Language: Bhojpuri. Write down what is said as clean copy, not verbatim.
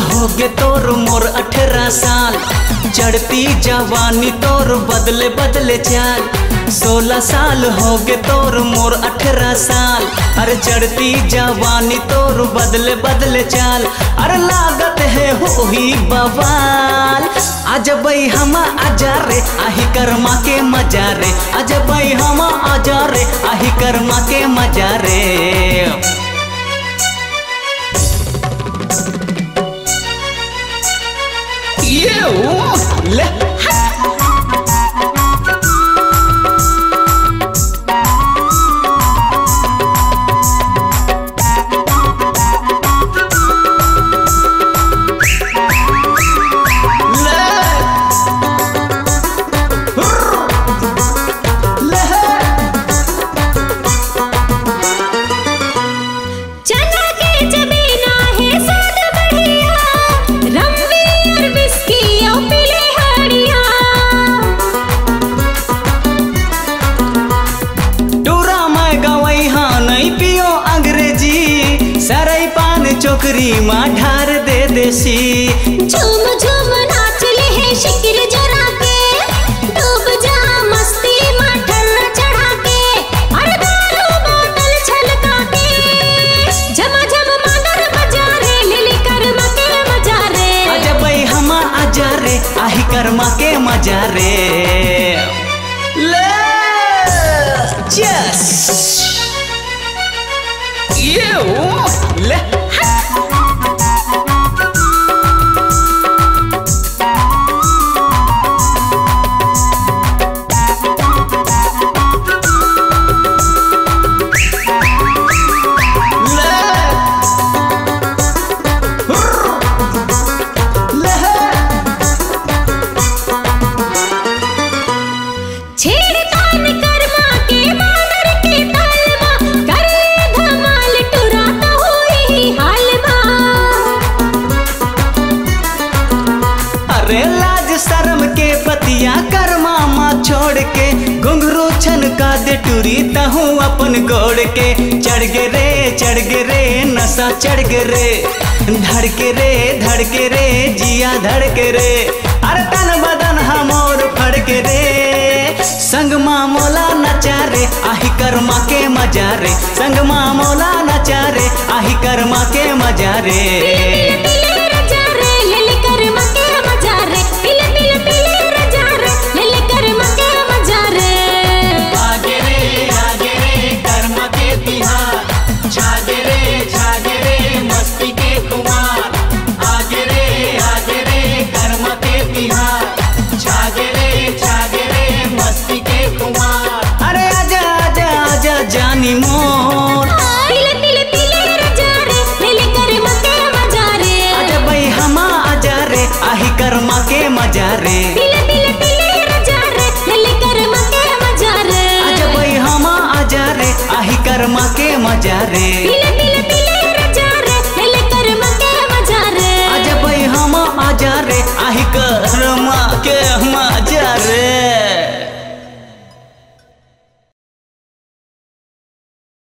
हो गे तोर मोर 18 साल, चढ़ती जवानी तोर बदले बदले चाल। 16 साल हो गे तोर मोर 18 साल, अरे चढ़ती जवानी तोर बदले बदले चाल। अरे लागत है हो ही बवाल, आज भाई हम आजा रे आही कर्मा के मजा रे, आज भाई हम आजा रे आही कर्मा के मजा रे। ले चोकरी माँ ढार दे देसी, झूम झूम नाच ले है शिकिर जरा के, डूब जा मस्ती माँ ठर्रा चढ़ा के, अरे दारू बोतल छलका के, झमा झम मानर बजा रे लिली कर्मा के मजा रे। आज भाई हम आजा रे आही कर्मा के मजा रे। ले जस ले लाज शर्म के पतिया कर्मा माँ छोड़ के, घुंघरू छन का दे टूरी तहूँ अपन गोड़ के। चढ़ गे रे नशा चढ़ गे रे, धड़के रे जिया धड़के रे, अरे तन बदन हमोर फड़के रे। संग माँ मोला नचा रे आही कर्मा के मजा रे, संग माँ मोला नचा रे आही कर्मा के मजा रे। जानी मोर आज भाई हम आजा रे आही कर्मा के मजा रे। आज भाई हम आजा रे आही कर्मा के मजा रे।